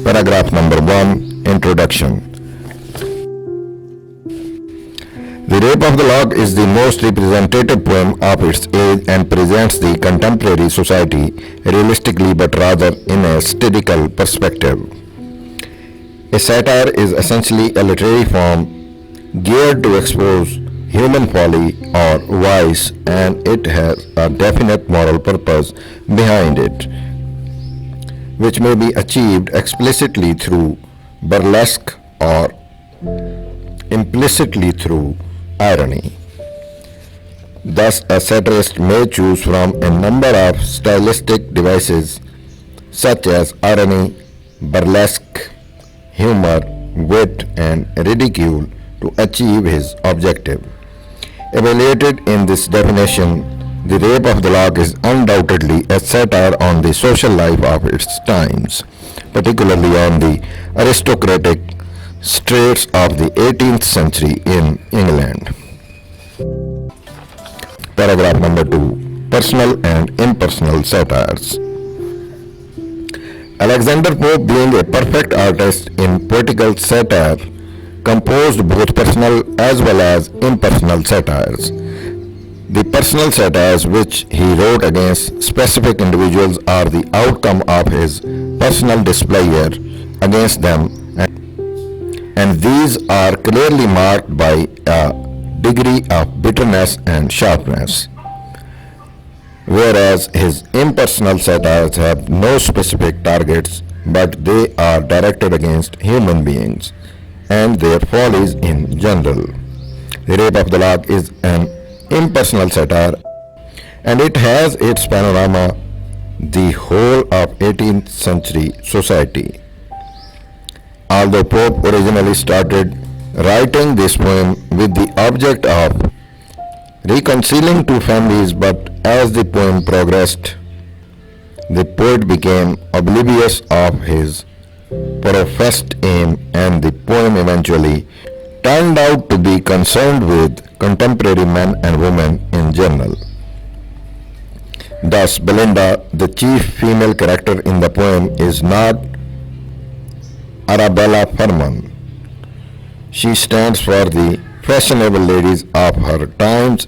Paragraph number 1, Introduction. The Rape of the Lock is the most representative poem of its age and presents the contemporary society realistically but rather in a satirical perspective. A satire is essentially a literary form geared to expose human folly or vice, and it has a definite moral purpose behind it, which may be achieved explicitly through burlesque or implicitly through irony. Thus, a satirist may choose from a number of stylistic devices such as irony, burlesque, humor, wit, and ridicule to achieve his objective. Evaluated in this definition, The Rape of the Lock is undoubtedly a satire on the social life of its times, particularly on the aristocratic straits of the 18th century in England. Paragraph number 2. Personal and impersonal satires. Alexander Pope, being a perfect artist in poetical satire, composed both personal as well as impersonal satires. The personal satires which he wrote against specific individuals are the outcome of his personal displeasure against them, and these are clearly marked by a degree of bitterness and sharpness, whereas his impersonal satires have no specific targets, but they are directed against human beings and their follies in general. The Rape of the Lock is an impersonal satire, and it has its panorama the whole of 18th century society. Although Pope originally started writing this poem with the object of reconciling two families, but as the poem progressed, the poet became oblivious of his professed aim, and the poem eventually turned out to be concerned with contemporary men and women in general. Thus, Belinda, the chief female character in the poem, is not Arabella Ferman. She stands for the fashionable ladies of her times,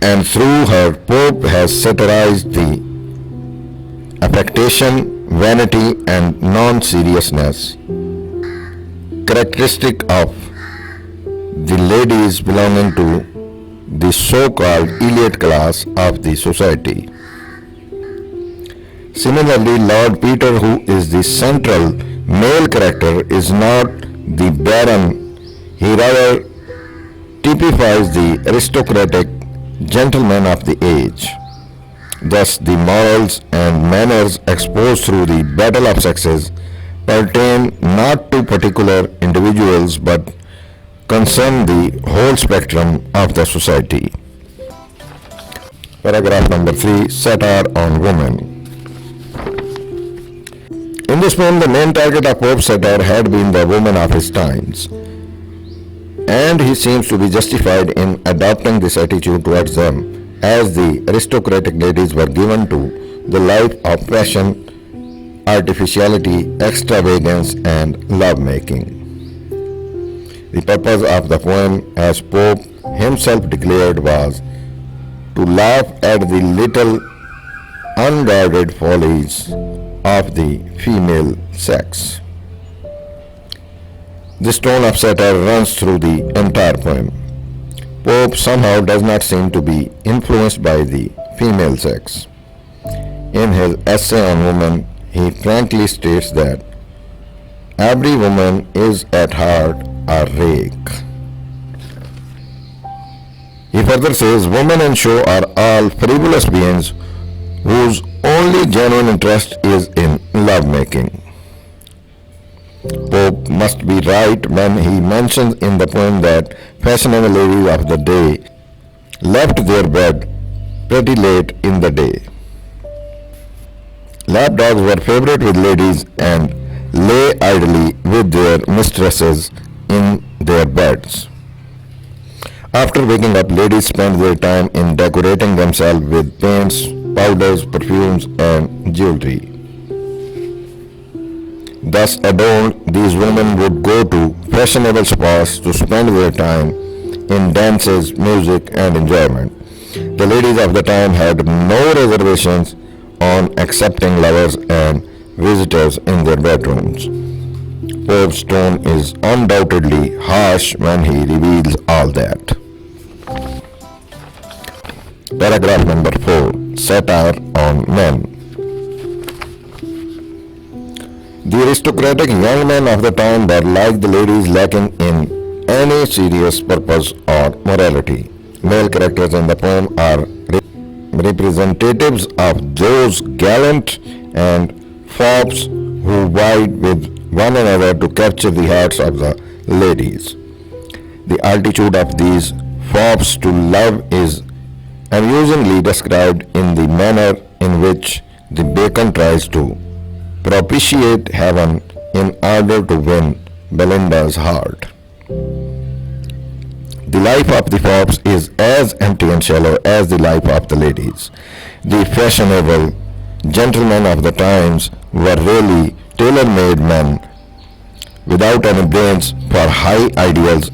and through her Pope has satirized the affectation, vanity, and non-seriousness characteristic of the ladies belonging to the so-called elite class of the society. Similarly, Lord Peter, who is the central male character, is not the baron. He rather typifies the aristocratic gentleman of the age. Thus, the morals and manners exposed through the battle of sexes pertain not to particular individuals but concern the whole spectrum of the society. Paragraph number 3. Satire on women. In this poem, the main target of Pope's satire had been the women of his times, and he seems to be justified in adopting this attitude towards them, as the aristocratic ladies were given to the life of passion, artificiality, extravagance, and love-making. The purpose of the poem, as Pope himself declared, was to laugh at the little unguarded follies of the female sex. This tone of satire runs through the entire poem. Pope somehow does not seem to be influenced by the female sex. In his essay on women, he frankly states that every woman is at heart a rake. He further says, women in show are all frivolous beings whose only genuine interest is in love-making. Pope must be right when he mentions in the poem that fashionable ladies of the day left their bed pretty late in the day. Lapdogs were favorite with ladies and lay idly with their mistresses in their beds. After waking up, ladies spend their time in decorating themselves with paints, powders, perfumes, and jewelry. Thus adorned, these women would go to fashionable spas to spend their time in dances, music, and enjoyment. The ladies of the time had no reservations on accepting lovers and visitors in their bedrooms. Pope's tone is undoubtedly harsh when he reveals all that. Paragraph number 4. Satire on Men. The aristocratic young men of the time were like the ladies, lacking in any serious purpose or morality. Male characters in the poem are representatives of those gallant and fops who vied with one another to capture the hearts of the ladies. The altitude of these fops to love is amusingly described in the manner in which the Bacon tries to propitiate heaven in order to win Belinda's heart. The life of the fops is as empty and shallow as the life of the ladies. The fashionable gentlemen of the times were really tailor-made men without any brains for high ideals,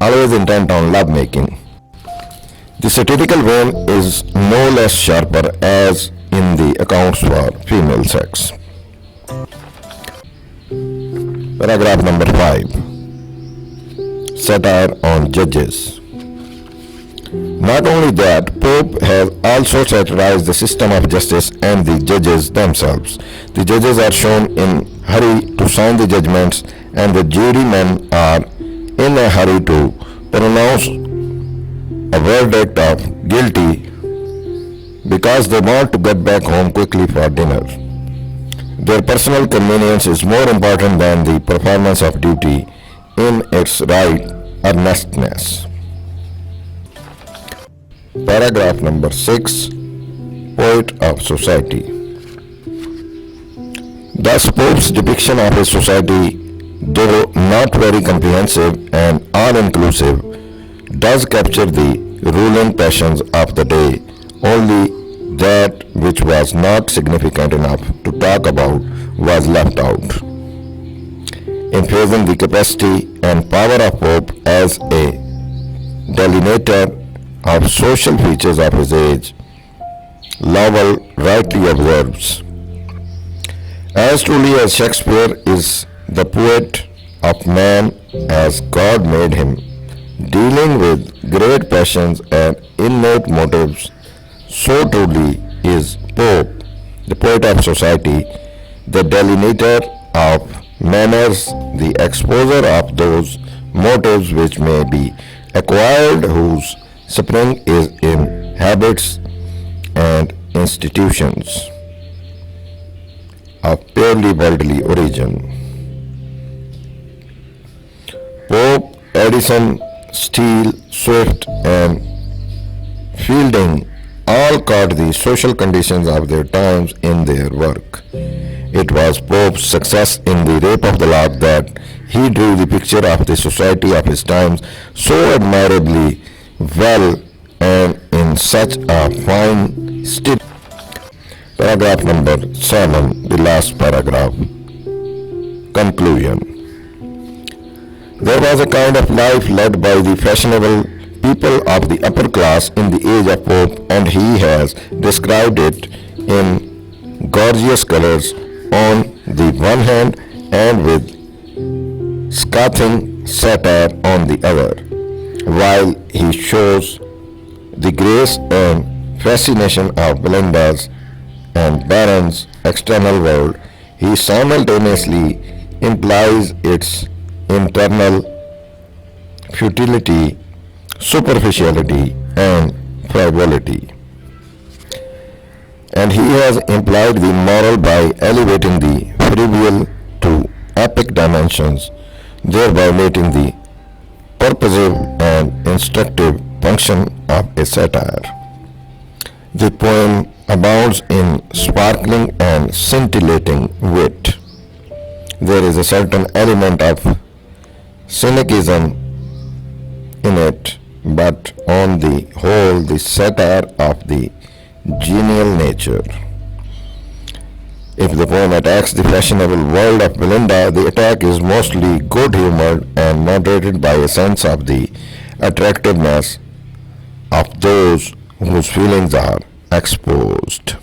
always intent on love-making. The satirical vein is no less sharper as in the accounts for female sex. Paragraph number 5. Satire on judges. Not only that, Pope has also satirized the system of justice and the judges themselves. The judges are shown in hurry to sign the judgments, and the jurymen are in a hurry to pronounce a verdict of guilty because they want to get back home quickly for dinner. Their personal convenience is more important than the performance of duty in its right earnestness. Paragraph number 6. Poet of Society. Thus Pope's depiction of his society, though not very comprehensive and all-inclusive, does capture the ruling passions of the day. Only that which was not significant enough to talk about was left out. In praising the capacity and power of Pope as a delineator of social features of his age, Lowell rightly observes, as truly as Shakespeare is the poet of man as God made him, dealing with great passions and innate motives, so truly is Pope, the poet of society, the delineator of manners, the exposer of those motives which may be acquired, whose spring is in habits and institutions of purely worldly origin. Pope, Addison, Steele, Swift, and Fielding all caught the social conditions of their times in their work. It was Pope's success in The Rape of the Lock that he drew the picture of the society of his times so admirably well and in such a fine style. Paragraph number 7, the last paragraph. Conclusion. There was a kind of life led by the fashionable people of the upper class in the age of Pope, and he has described it in gorgeous colors on the one hand and with scathing satire on the other. While he shows the grace and fascination of Belinda's and Baron's external world, he simultaneously implies its internal futility, superficiality, and frivolity. And he has implied the moral by elevating the trivial to epic dimensions, thereby making the purposive and instructive function of a satire. The poem abounds in sparkling and scintillating wit. There is a certain element of cynicism in it, but on the whole the satire of the genial nature. If the poem attacks the fashionable world of Belinda, the attack is mostly good-humored and moderated by a sense of the attractiveness of those whose feelings are exposed.